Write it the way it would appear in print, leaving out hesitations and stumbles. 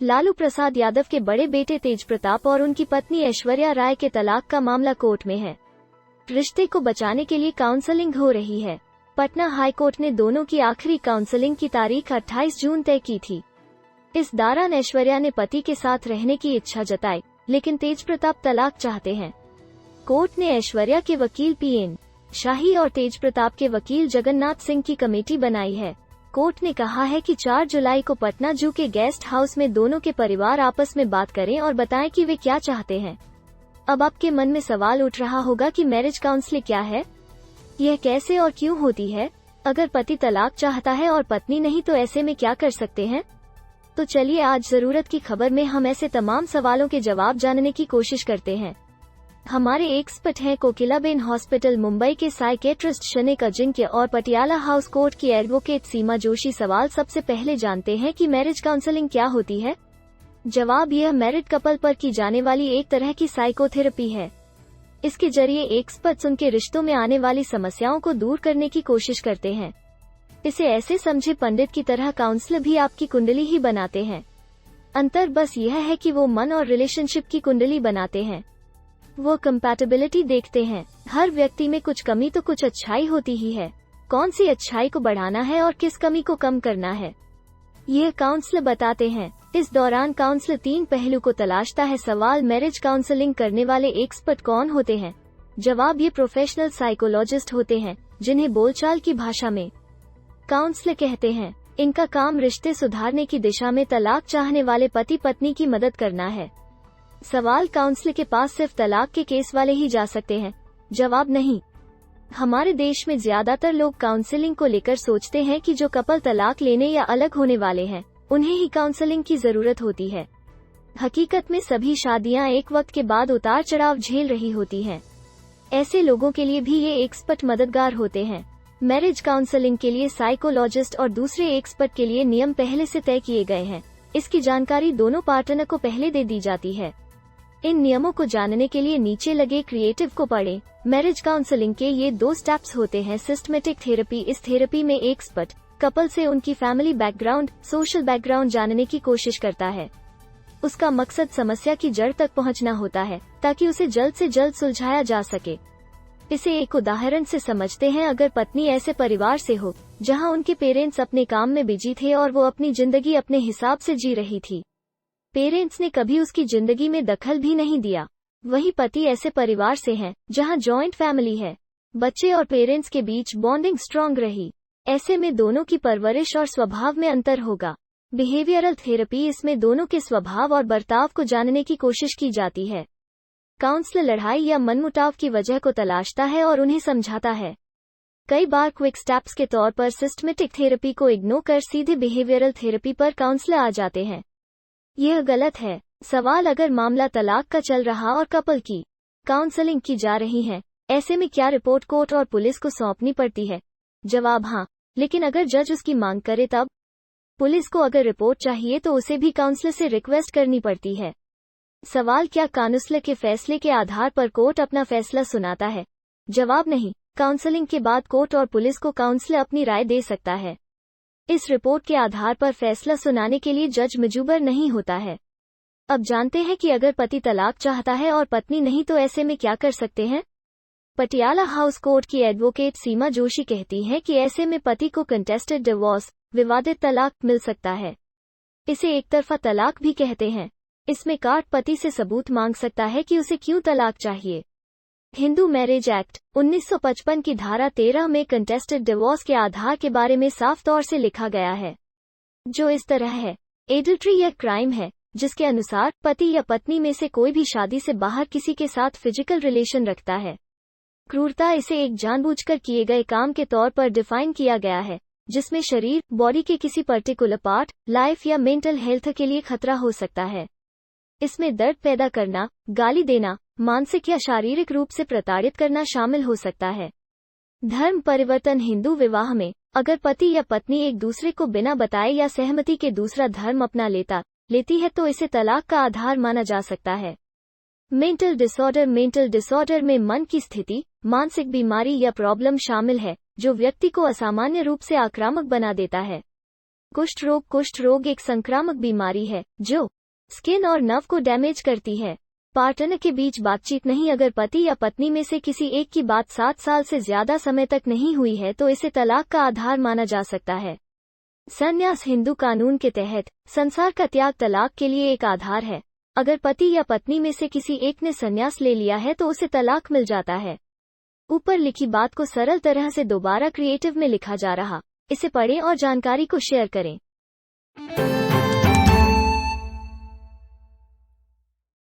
लालू प्रसाद यादव के बड़े बेटे तेज प्रताप और उनकी पत्नी ऐश्वर्या राय के तलाक का मामला कोर्ट में है। रिश्ते को बचाने के लिए काउंसलिंग हो रही है। पटना हाई कोर्ट ने दोनों की आखिरी काउंसलिंग की तारीख 28 जून तय की थी। इस दौरान ऐश्वर्या ने पति के साथ रहने की इच्छा जताई, लेकिन तेज प्रताप तलाक चाहते हैं। कोर्ट ने ऐश्वर्या के वकील पीएन शाही और तेज प्रताप के वकील जगन्नाथ सिंह की कमेटी बनाई है। कोर्ट ने कहा है कि 4 जुलाई को पटना जू के गेस्ट हाउस में दोनों के परिवार आपस में बात करें और बताएं कि वे क्या चाहते हैं। अब आपके मन में सवाल उठ रहा होगा कि मैरिज काउंसलिंग क्या है, यह कैसे और क्यों होती है। अगर पति तलाक चाहता है और पत्नी नहीं तो ऐसे में क्या कर सकते हैं। तो चलिए आज जरूरत की खबर में हम ऐसे तमाम सवालों के जवाब जानने की कोशिश करते हैं। हमारे एक्सपर्ट हैं कोकिलाबेन हॉस्पिटल मुंबई के साइकेट्रिस्ट शनिक अजिंक्य और पटियाला हाउस कोर्ट की एडवोकेट सीमा जोशी। सवाल सबसे पहले जानते हैं कि मैरिज काउंसलिंग क्या होती है। जवाब, यह मैरिड कपल पर की जाने वाली एक तरह की साइकोथेरेपी है। इसके जरिए एक्सपर्ट्स उनके रिश्तों में आने वाली समस्याओं को दूर करने की कोशिश करते हैं। इसे ऐसे समझे पंडित की तरह काउंसलर भी आपकी कुंडली ही बनाते हैं। अंतर बस यह है कि वो मन और रिलेशनशिप की कुंडली बनाते हैं। वो कंपैटिबिलिटी देखते हैं। हर व्यक्ति में कुछ कमी तो कुछ अच्छाई होती ही है। कौन सी अच्छाई को बढ़ाना है और किस कमी को कम करना है, यह काउंसलर बताते हैं। इस दौरान काउंसलर 3 पहलू को तलाशता है। सवाल, मैरिज काउंसलिंग करने वाले एक्सपर्ट कौन होते हैं। जवाब, ये प्रोफेशनल साइकोलॉजिस्ट होते हैं जिन्हें बोलचाल की भाषा में काउंसलर कहते हैं। इनका काम रिश्ते सुधारने की दिशा में तलाक चाहने वाले पति पत्नी की मदद करना है। सवाल, काउंसलर के पास सिर्फ तलाक के केस वाले ही जा सकते हैं। जवाब, नहीं। हमारे देश में ज्यादातर लोग काउंसलिंग को लेकर सोचते हैं कि जो कपल तलाक लेने या अलग होने वाले हैं उन्हें ही काउंसलिंग की जरूरत होती है। हकीकत में सभी शादियां एक वक्त के बाद उतार चढ़ाव झेल रही होती हैं। ऐसे लोगों के लिए भी ये एक्सपर्ट मददगार होते हैं। मैरिज काउंसलिंग के लिए साइकोलॉजिस्ट और दूसरे एक्सपर्ट के लिए नियम पहले से तय किए गए हैं। इसकी जानकारी दोनों पार्टनर को पहले दे दी जाती है। इन नियमों को जानने के लिए नीचे लगे क्रिएटिव को पढ़ें। मैरिज काउंसलिंग के ये 2 स्टेप्स होते हैं। सिस्टमेटिक थेरेपी, इस थेरेपी में एक्सपर्ट कपल से उनकी फैमिली बैकग्राउंड, सोशल बैकग्राउंड जानने की कोशिश करता है। उसका मकसद समस्या की जड़ तक पहुंचना होता है ताकि उसे जल्द से जल्द सुलझाया जा सके। इसे एक उदाहरण से समझते हैं। अगर पत्नी ऐसे परिवार से हो जहां उनके पेरेंट्स अपने काम में बिजी थे और वो अपनी जिंदगी अपने हिसाब से जी रही थी, पेरेंट्स ने कभी उसकी जिंदगी में दखल भी नहीं दिया। वही पति ऐसे परिवार से हैं जहां जॉइंट फैमिली है, बच्चे और पेरेंट्स के बीच बॉन्डिंग स्ट्रांग रही। ऐसे में दोनों की परवरिश और स्वभाव में अंतर होगा। बिहेवियरल थेरेपी, इसमें दोनों के स्वभाव और बर्ताव को जानने की कोशिश की जाती है। काउंसलर लड़ाई या मनमुटाव की वजह को तलाशता है और उन्हें समझाता है। कई बार क्विक स्टेप्स के तौर पर सिस्टमेटिक थेरेपी को इग्नोर कर सीधे बिहेवियरल थेरेपी पर काउंसलर आ जाते हैं। यह गलत है। सवाल, अगर मामला तलाक का चल रहा और कपल की काउंसलिंग की जा रही है, ऐसे में क्या रिपोर्ट कोर्ट और पुलिस को सौंपनी पड़ती है। जवाब, हाँ, लेकिन अगर जज उसकी मांग करे तब। पुलिस को अगर रिपोर्ट चाहिए तो उसे भी काउंसलर से रिक्वेस्ट करनी पड़ती है। सवाल, क्या काउंसलर के फैसले के आधार पर कोर्ट अपना फैसला सुनाता है। जवाब, नहीं। काउंसलिंग के बाद कोर्ट और पुलिस को काउंसलर अपनी राय दे सकता है। इस रिपोर्ट के आधार पर फैसला सुनाने के लिए जज मजबूर नहीं होता है। अब जानते हैं कि अगर पति तलाक चाहता है और पत्नी नहीं तो ऐसे में क्या कर सकते हैं। पटियाला हाउस कोर्ट की एडवोकेट सीमा जोशी कहती हैं कि ऐसे में पति को कंटेस्टेड डिवोर्स, विवादित तलाक मिल सकता है। इसे एक तरफा तलाक भी कहते हैं। इसमें कोर्ट पति से सबूत मांग सकता है कि उसे क्यों तलाक चाहिए। हिंदू मैरिज एक्ट 1955 की धारा 13 में कंटेस्टेड डिवोर्स के आधार के बारे में साफ तौर से लिखा गया है, जो इस तरह है। एडल्ट्री यह क्राइम है जिसके अनुसार पति या पत्नी में से कोई भी शादी से बाहर किसी के साथ फिजिकल रिलेशन रखता है। क्रूरता, इसे एक जानबूझकर किए गए काम के तौर पर डिफाइन किया गया है जिसमें शरीर, बॉडी के किसी पर्टिकुलर पार्ट, लाइफ या मेंटल हेल्थ के लिए खतरा हो सकता है। इसमें दर्द पैदा करना, गाली देना, मानसिक या शारीरिक रूप से प्रताड़ित करना शामिल हो सकता है। धर्म परिवर्तन, हिंदू विवाह में अगर पति या पत्नी एक दूसरे को बिना बताए या सहमति के दूसरा धर्म अपना लेती है तो इसे तलाक का आधार माना जा सकता है। मेंटल डिसऑर्डर में मन की स्थिति, मानसिक बीमारी या प्रॉब्लम शामिल है जो व्यक्ति को असामान्य रूप से आक्रामक बना देता है। कुष्ठ रोग एक संक्रामक बीमारी है जो स्किन और नर्व को डैमेज करती है। पार्टनर के बीच बातचीत नहीं। अगर पति या पत्नी में से किसी एक की बात 7 साल से ज्यादा समय तक नहीं हुई है तो इसे तलाक का आधार माना जा सकता है। संन्यास हिंदू कानून के तहत संसार का त्याग तलाक के लिए एक आधार है। अगर पति या पत्नी में से किसी एक ने संन्यास ले लिया है तो उसे तलाक मिल जाता है। ऊपर लिखी बात को सरल तरह से दोबारा क्रिएटिव में लिखा जा रहा। इसे पढ़ें और जानकारी को शेयर करें।